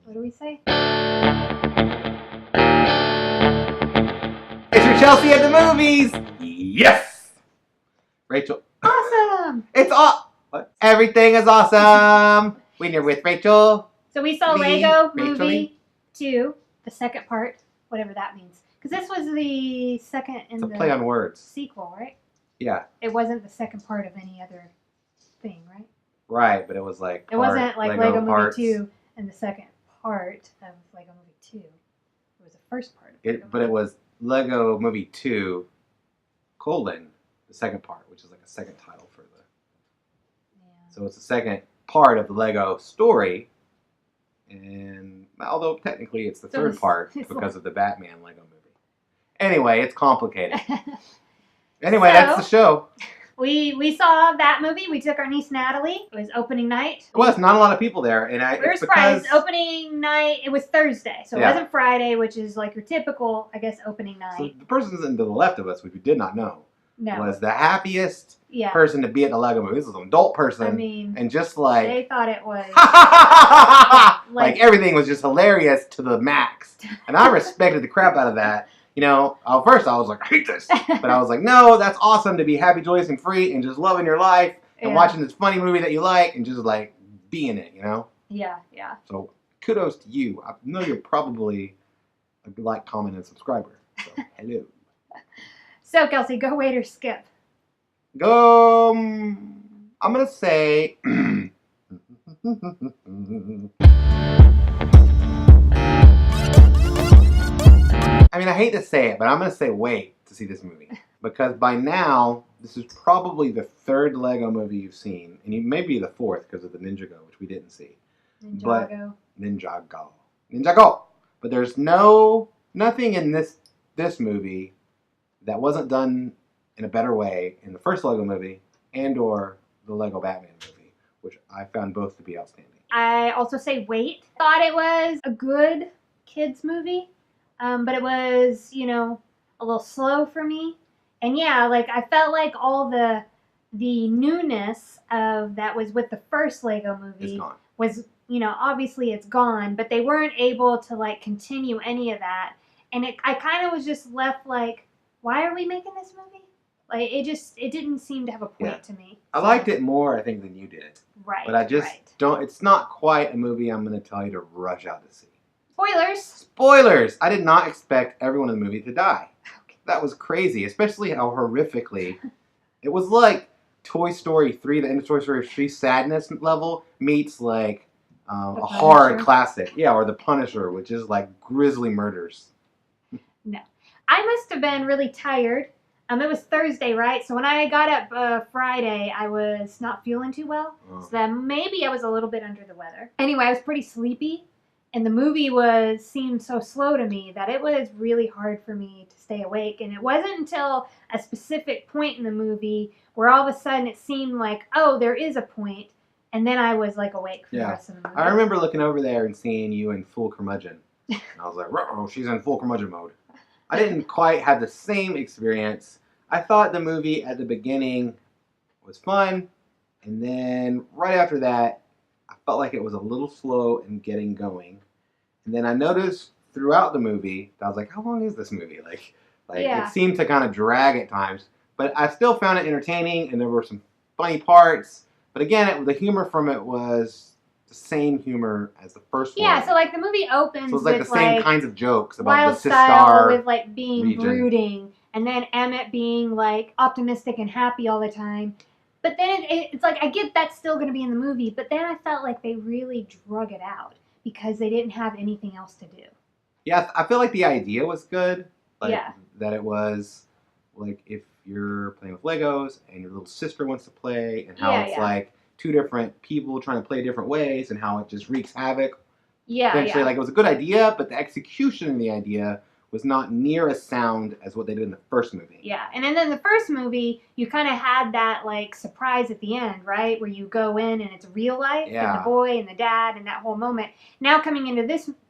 What do we say? It's your Chelsea at the movies. Yes. Rachel. Awesome. It's what? Everything is awesome when you're with Rachel. So we saw Lego Movie 2, the second part, whatever that means. Because this was the second in It's a play on words. Sequel, right? Yeah. It wasn't the second part of any other thing, right? Right, but it was like it wasn't like Lego parts. Movie 2 and the second part of Lego Movie 2. It was the first part of Lego But it was Lego Movie 2, the second part, which is like a second title for the... Yeah. So it's the second part of the Lego story, and although technically it's the third part because of the Batman Lego movie. Anyway, it's complicated. Anyway, that's the show. We saw that movie. We took our niece Natalie. It was opening night. It was not a lot of people there, and we were surprised. Opening night. It was Thursday, so it wasn't Friday, which is like your typical, I guess, opening night. So the person to the left of us, which we did not know, was the happiest person to be at the Lego movie. This was an adult person. I mean, and just like they thought it was like everything was just hilarious to the max, and I respected the crap out of that. You know, at first I was like, I hate this. But I was like, no, that's awesome to be happy, joyous, and free and just loving your life and watching this funny movie that you like and just like be in it, you know? Yeah, yeah. So kudos to you. I know you're probably a like, comment, and subscriber. So hello. So, Kelsey, go wait or skip? Go, I'm going to say... I mean, I hate to say it, but I'm going to say wait to see this movie. Because by now, this is probably the third Lego movie you've seen. And maybe the fourth because of the Ninjago, which we didn't see. Ninjago. Ninjago. But there's nothing in this movie that wasn't done in a better way in the first Lego movie and or the Lego Batman movie, which I found both to be outstanding. I also say wait. Thought it was a good kids movie. But it was, you know, a little slow for me. And yeah, like I felt like all the newness of that was with the first Lego movie was, you know, obviously it's gone, but they weren't able to like continue any of that. And I kind of was just left like, why are we making this movie? Like it didn't seem to have a point to me. I liked it more, I think, than you did. Right. But I just don't, it's not quite a movie I'm going to tell you to rush out to see. Spoilers! Spoilers! I did not expect everyone in the movie to die. Okay. That was crazy, especially how horrifically. It was like Toy Story 3, the end of Toy Story 3 sadness level meets like a horror classic. Yeah, or The Punisher, which is like grisly murders. No. I must have been really tired. It was Thursday, right? So when I got up Friday, I was not feeling too well. So then maybe I was a little bit under the weather. Anyway, I was pretty sleepy. And the movie seemed so slow to me that it was really hard for me to stay awake. And it wasn't until a specific point in the movie where all of a sudden it seemed like, oh, there is a point. And then I was like awake for the rest of the movie. I remember looking over there and seeing you in full curmudgeon. And I was like, oh, she's in full curmudgeon mode. I didn't quite have the same experience. I thought the movie at the beginning was fun. And then right after that, I felt like it was a little slow in getting going. And then I noticed throughout the movie, I was like, how long is this movie? Like it seemed to kind of drag at times. But I still found it entertaining, and there were some funny parts. But again, the humor from it was the same humor as the first one. Yeah, so like the movie opens with like the same kinds of jokes about Wild the Style with like being brooding, and then Emmet being like optimistic and happy all the time. But then it's like, I get that's still going to be in the movie, but then I felt like they really drug it out because they didn't have anything else to do. Yeah, I feel like the idea was good. Like, that it was, like, if you're playing with Legos and your little sister wants to play, and how it's like two different people trying to play different ways, and how it just wreaks havoc. Yeah, Eventually, like, it was a good idea, but the execution of the idea was not near as sound as what they did in the first movie. Yeah, and then in the first movie, you kind of had that, like, surprise at the end, right? Where you go in and it's real life, and the boy and the dad and that whole moment. Now coming into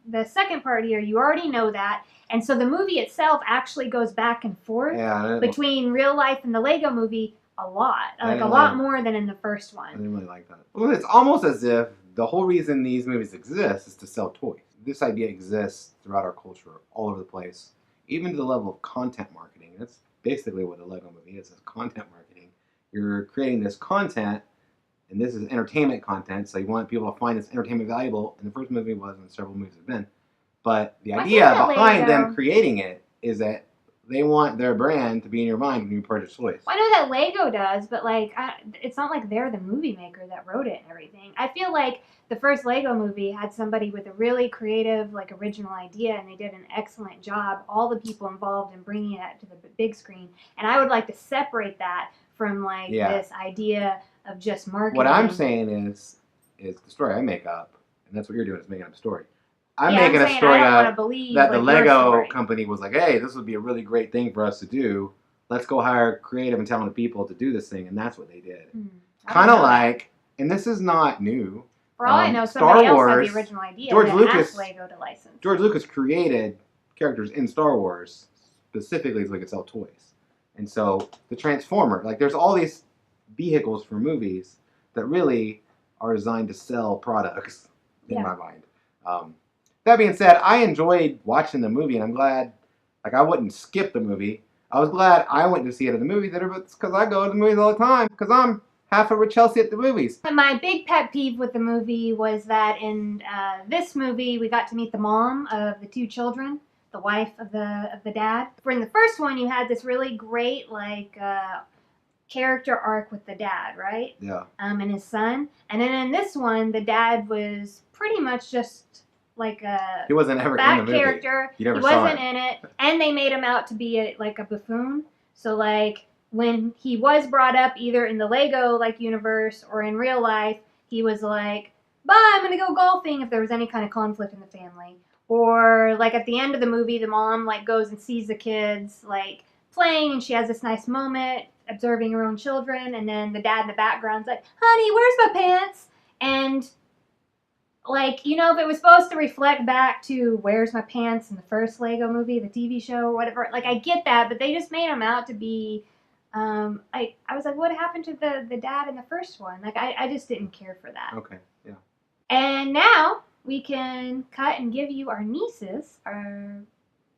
the second part here, you already know that. And so the movie itself actually goes back and forth between real life and the Lego movie a lot. Like, a lot more than in the first one. I didn't really like that. Well, it's almost as if the whole reason these movies exist is to sell toys. this idea exists throughout our culture, all over the place, even to the level of content marketing. That's basically what a Lego movie is content marketing. You're creating this content, and this is entertainment content, so you want people to find this entertainment valuable, and the first movie was, and several movies have been. But the idea behind them creating it is that they want their brand to be in your mind when you purchase toys. Well, I know that Lego does, but like, it's not like they're the movie maker that wrote it and everything. I feel like the first Lego movie had somebody with a really creative, like, original idea, and they did an excellent job. All the people involved in bringing it to the big screen, and I would like to separate that from like this idea of just marketing. What I'm saying is the story I make up, and that's what you're doing is making up a story. I'm making a story up that the Lego company was like, hey, this would be a really great thing for us to do. Let's go hire creative and talented people to do this thing, and that's what they did. Kind of like, and this is not new. For all I know, somebody else had the original idea and asked Lego to license. George Lucas created characters in Star Wars specifically so they could sell toys. And so the Transformer, like there's all these vehicles for movies that really are designed to sell products in my mind. That being said, I enjoyed watching the movie, and I'm glad, like, I wouldn't skip the movie. I was glad I went to see it in the movie theater, but it's because I go to the movies all the time, because I'm half of Chelsea at the movies. My big pet peeve with the movie was that in this movie, we got to meet the mom of the two children, the wife of the dad. For in the first one, you had this really great, like, character arc with the dad, right? Yeah. And his son. And then in this one, the dad was pretty much just like he wasn't ever back in the movie. Character. He never wasn't in it, and they made him out to be like a buffoon. So like when he was brought up either in the Lego like universe or in real life, he was like, "Bye, I'm gonna go golfing." If there was any kind of conflict in the family, or like at the end of the movie, the mom like goes and sees the kids like playing, and she has this nice moment observing her own children, and then the dad in the background's like, "Honey, where's my pants?" And like, you know, if it was supposed to reflect back to Where's My Pants in the first Lego movie, the TV show, or whatever, like, I get that, but they just made him out to be, I was like, what happened to the dad in the first one? Like, I just didn't care for that. Okay, yeah. And now we can cut and give you our nieces our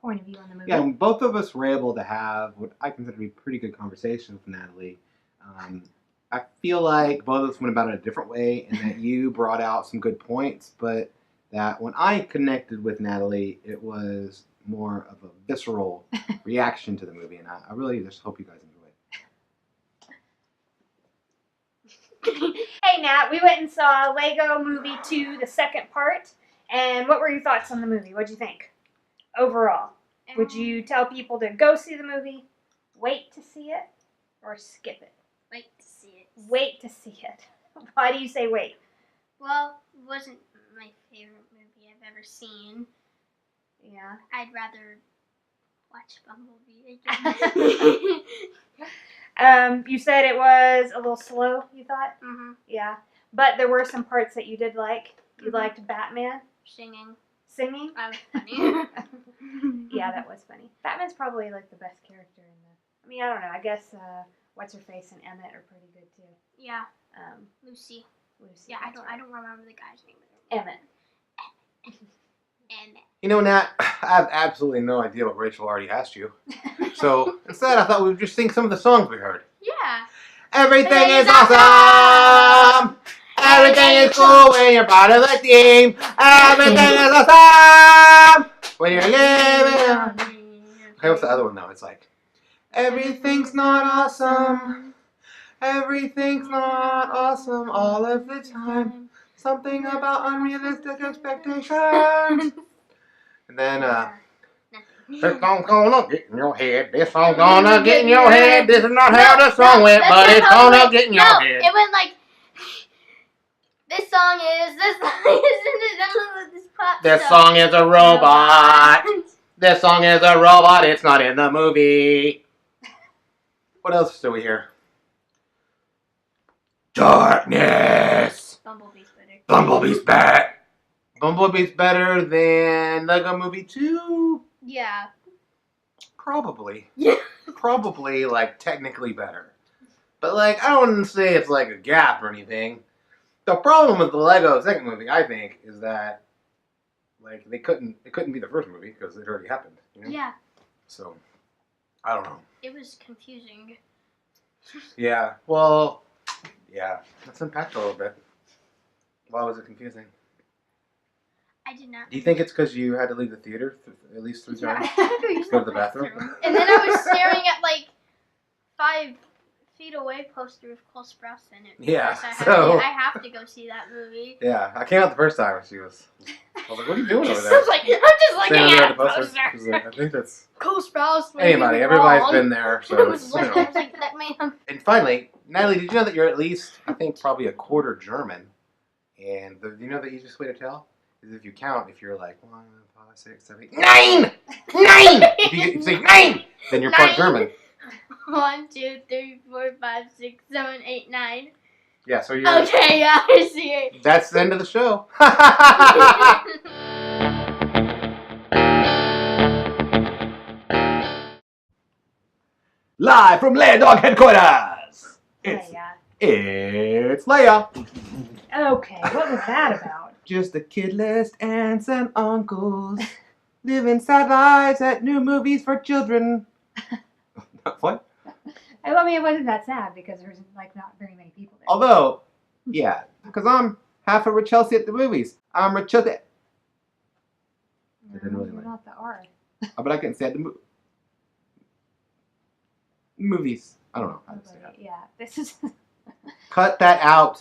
point of view on the movie. Yeah, both of us were able to have what I consider to be pretty good conversation with Natalie. I feel like both of us went about it a different way, and that you brought out some good points, but that when I connected with Natalie, it was more of a visceral reaction to the movie, and I really just hope you guys enjoy it. Hey Nat, we went and saw Lego Movie 2, the second part, and what were your thoughts on the movie? What'd you think overall? Would you tell people to go see the movie, wait to see it, or skip it? Wait to see it. Wait to see it. Why do you say wait? Well, it wasn't my favorite movie I've ever seen. Yeah. I'd rather watch Bumblebee again. You said it was a little slow, you thought? Mm-hmm. Yeah. But there were some parts that you did like. You liked Batman. Singing. Singing? That was funny. Yeah, that was funny. Batman's probably like the best character in the... I mean, I don't know. I guess... What's-her-face and Emmet are pretty good too. Yeah. Lucy. Yeah, I don't remember the guy's name. Emmet. Emmet. You know, Nat, I have absolutely no idea what Rachel already asked you. So instead, I thought we would just sing some of the songs we heard. Yeah. Everything is awesome. Everything is cool when you're part of the team. Everything is awesome when you're living. Okay, what's the other one though? It's like, everything's not awesome. Everything's not awesome all of the time. Something about unrealistic expectations. And then, this song's gonna get in your head. This song's gonna get in your head. This is not how the song went, but it's gonna get in your head. It went like, this song is pop. This song is a robot. This song is a robot. It's not in the movie. What else do we hear? Darkness. Bumblebee's better. Bumblebee's better. Bumblebee's better than Lego Movie 2? Yeah. Probably. Yeah. Probably, like, technically better. But, like, I don't want to say it's like a gap or anything. The problem with the Lego second movie, I think, is that Like it couldn't be the first movie because it already happened. You know? Yeah, So I don't know. it was confusing. Yeah. Well. Yeah. Let's unpack it a little bit. Why was it confusing? I did not. Do you think it's because you had to leave the theater at least 3 Yeah, times? I had to use Go to the bathroom. And then I was staring at like 5 feet away poster with Cole Sprouse in it. Yeah, because so- I have to go see that movie. Yeah. I came out the first time and I was like, what are you doing over I there? was like, I'm just looking Standing there at at a the poster. She was like, I think that's Cole Sprouse. anybody. Everybody's been there. So I was it's, like, you know. that man. And finally, Natalie, did you know that you're at least, I think, probably a quarter German? And you know the easiest way to tell is if you count. If you're like 1, 5, 6, 7, 8, 9, 9. If you say 9, then you're part 9. German. 1, 2, 3, 4, 5, 6, 7, 8, 9. Yeah. So you're. Okay, yeah, I see it. That's the end of the show. Live from Leia Dog headquarters. It's Leia. Okay, what was that about? Just the kid list aunts and uncles living sad lives at new movies for children. What? I mean, it wasn't that sad because there was like not very many people there. Although, yeah, because I'm half a Chelsea at the movies. I'm a Chelsea. No, didn't really you're like- not the R. Oh, but I can say at the movies. I don't know how to say that. Yeah, this is. Cut that out.